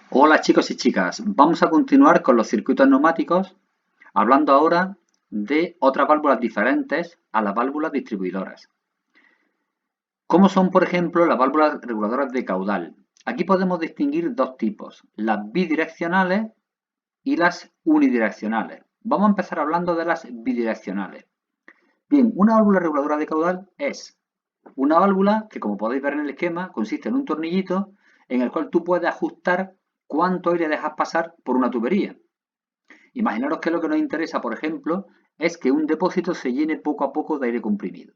Hola chicos y chicas, vamos a continuar con los circuitos neumáticos, hablando ahora de otras válvulas diferentes a las válvulas distribuidoras. ¿Cómo son, por ejemplo, las válvulas reguladoras de caudal? Aquí podemos distinguir dos tipos, las bidireccionales y las unidireccionales. Vamos a empezar hablando de las bidireccionales. Bien, una válvula reguladora de caudal es una válvula que, como podéis ver en el esquema, consiste en un tornillito en el cual tú puedes ajustar cuánto aire dejas pasar por una tubería. Imaginaros que lo que nos interesa, por ejemplo, es que un depósito se llene poco a poco de aire comprimido.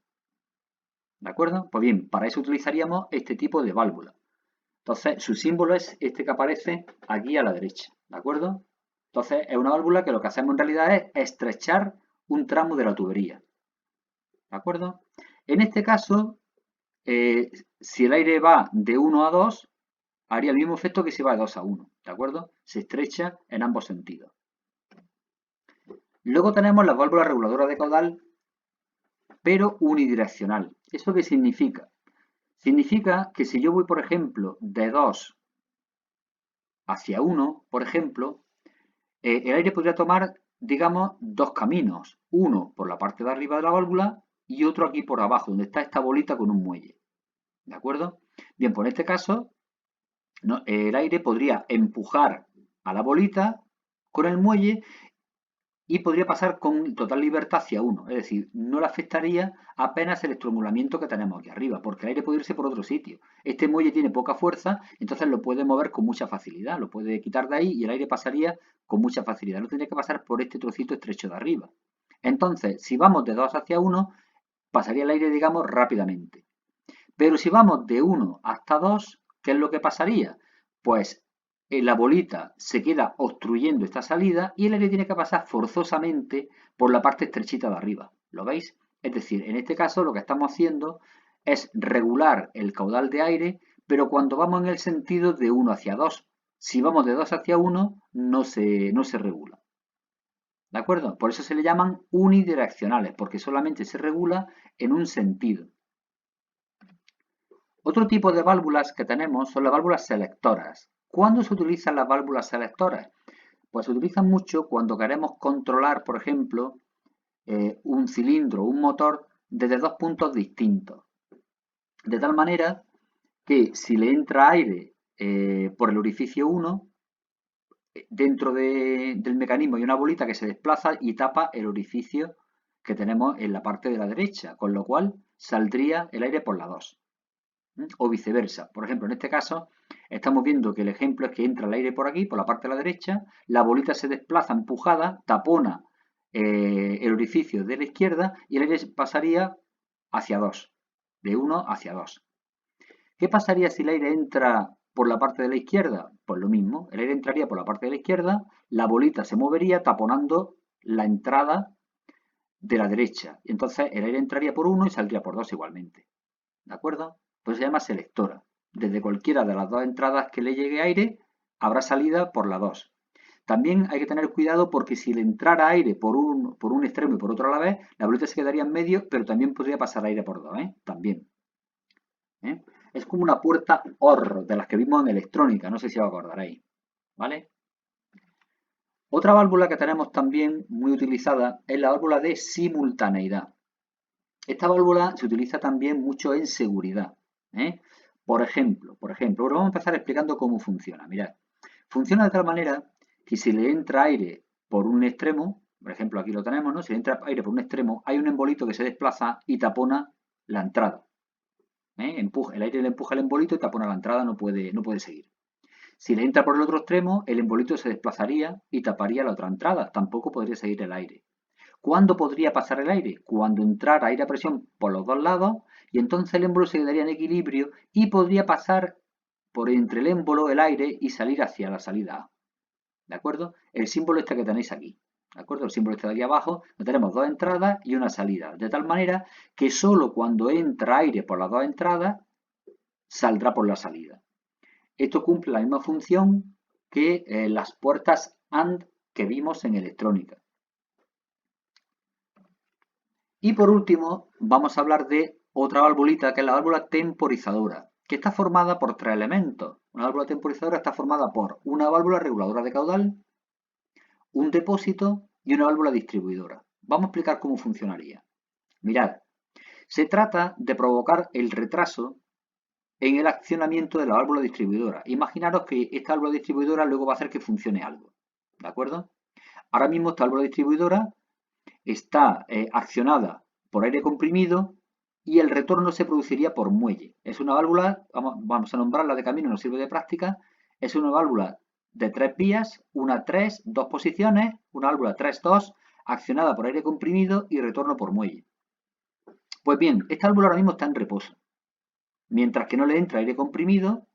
¿De acuerdo? Pues bien, para eso utilizaríamos este tipo de válvula. Entonces, su símbolo es este que aparece aquí a la derecha. ¿De acuerdo? Entonces, es una válvula que lo que hacemos en realidad es estrechar un tramo de la tubería. ¿De acuerdo? En este caso, si el aire va de 1 a 2, haría el mismo efecto que si va de 2 a 1. ¿De acuerdo? Se estrecha en ambos sentidos. Luego tenemos las válvulas reguladoras de caudal, pero unidireccional. ¿Eso qué significa? Significa que si yo voy, por ejemplo, de 2 hacia 1, por ejemplo, el aire podría tomar, digamos, dos caminos. Uno por la parte de arriba de la válvula y otro aquí por abajo, donde está esta bolita con un muelle. ¿De acuerdo? Bien, pues en este caso, ¿no? El aire podría empujar a la bolita con el muelle y podría pasar con total libertad hacia uno. Es decir, no le afectaría apenas el estrangulamiento que tenemos aquí arriba, porque el aire puede irse por otro sitio. Este muelle tiene poca fuerza, entonces lo puede mover con mucha facilidad. Lo puede quitar de ahí y el aire pasaría con mucha facilidad. No tendría que pasar por este trocito estrecho de arriba. Entonces, si vamos de 2 hacia 1, pasaría el aire, digamos, rápidamente. Pero si vamos de 1 hasta 2, ¿qué es lo que pasaría? Pues la bolita se queda obstruyendo esta salida y el aire tiene que pasar forzosamente por la parte estrechita de arriba. ¿Lo veis? Es decir, en este caso lo que estamos haciendo es regular el caudal de aire, pero cuando vamos en el sentido de 1 hacia 2. Si vamos de 2 hacia 1, no se regula. ¿De acuerdo? Por eso se le llaman unidireccionales, porque solamente se regula en un sentido. Otro tipo de válvulas que tenemos son las válvulas selectoras. ¿Cuándo se utilizan las válvulas selectoras? Pues se utilizan mucho cuando queremos controlar, por ejemplo, un cilindro, un motor, desde dos puntos distintos. De tal manera que si le entra aire por el orificio 1, dentro del mecanismo hay una bolita que se desplaza y tapa el orificio que tenemos en la parte de la derecha, con lo cual saldría el aire por la 2. O viceversa. Por ejemplo, en este caso, estamos viendo que el ejemplo es que entra el aire por aquí, por la parte de la derecha, la bolita se desplaza empujada, tapona el orificio de la izquierda y el aire pasaría hacia 2, de 1 hacia 2. ¿Qué pasaría si el aire entra por la parte de la izquierda? Pues lo mismo, el aire entraría por la parte de la izquierda, la bolita se movería taponando la entrada de la derecha. Y entonces el aire entraría por 1 y saldría por 2 igualmente. ¿De acuerdo? Pues se llama selectora. Desde cualquiera de las dos entradas que le llegue aire, habrá salida por la 2. También hay que tener cuidado porque si le entrara aire por un extremo y por otro a la vez, la bolita se quedaría en medio, pero también podría pasar aire por dos, ¿eh? También. ¿Eh? Es como una puerta OR de las que vimos en electrónica, no sé si os acordaréis. ¿Vale? Otra válvula que tenemos también muy utilizada es la válvula de simultaneidad. Esta válvula se utiliza también mucho en seguridad. ¿Eh? Por ejemplo, ahora vamos a empezar explicando cómo funciona. Mirad, funciona de tal manera que si le entra aire por un extremo, por ejemplo aquí lo tenemos, ¿no? Si le entra aire por un extremo, hay un embolito que se desplaza y tapona la entrada. El aire le empuja el embolito y tapona la entrada, no puede seguir. Si le entra por el otro extremo, el embolito se desplazaría y taparía la otra entrada, tampoco podría seguir el aire. ¿Cuándo podría pasar el aire? Cuando entrara aire a presión por los dos lados y entonces el émbolo se quedaría en equilibrio y podría pasar por entre el émbolo el aire y salir hacia la salida A. ¿De acuerdo? El símbolo este que tenéis aquí. ¿De acuerdo? El símbolo este de aquí abajo, tenemos dos entradas y una salida. De tal manera que solo cuando entra aire por las dos entradas, saldrá por la salida. Esto cumple la misma función que las puertas AND que vimos en electrónica. Y por último, vamos a hablar de otra valvulita que es la válvula temporizadora. que está formada por 3 elementos. Una válvula temporizadora está formada por una válvula reguladora de caudal, un depósito y una válvula distribuidora. Vamos a explicar cómo funcionaría. Mirad, se trata de provocar el retraso en el accionamiento de la válvula distribuidora. Imaginaros que esta válvula distribuidora luego va a hacer que funcione algo. ¿De acuerdo? Ahora mismo esta válvula distribuidora está accionada por aire comprimido y el retorno se produciría por muelle. Es una válvula, vamos a nombrarla de camino, nos sirve de práctica, es una válvula de 3 vías, una 3, 2 posiciones, una válvula 3-2, accionada por aire comprimido y retorno por muelle. Pues bien, esta válvula ahora mismo está en reposo. Mientras que no le entra aire comprimido,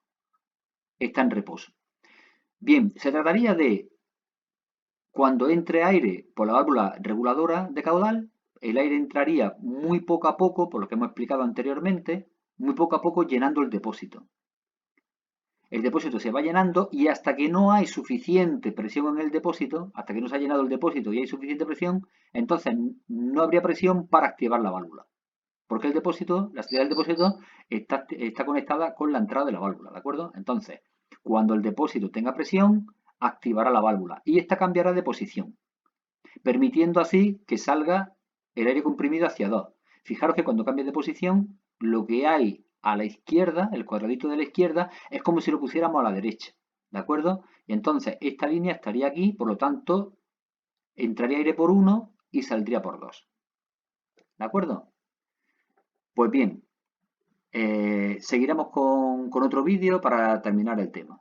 está en reposo. Bien, se trataría de cuando entre aire por la válvula reguladora de caudal, el aire entraría muy poco a poco, por lo que hemos explicado anteriormente, muy poco a poco llenando el depósito. El depósito se va llenando y hasta que no hay suficiente presión en el depósito, hasta que no se ha llenado el depósito y hay suficiente presión, entonces no habría presión para activar la válvula. Porque el depósito, la salida del depósito está conectada con la entrada de la válvula, ¿de acuerdo? Entonces, cuando el depósito tenga presión, activará la válvula y esta cambiará de posición, permitiendo así que salga el aire comprimido hacia 2. Fijaros que cuando cambia de posición, lo que hay a la izquierda, el cuadradito de la izquierda, es como si lo pusiéramos a la derecha, ¿de acuerdo? Y entonces esta línea estaría aquí, por lo tanto, entraría aire por 1 y saldría por 2. ¿De acuerdo? Pues bien, seguiremos con otro vídeo para terminar el tema.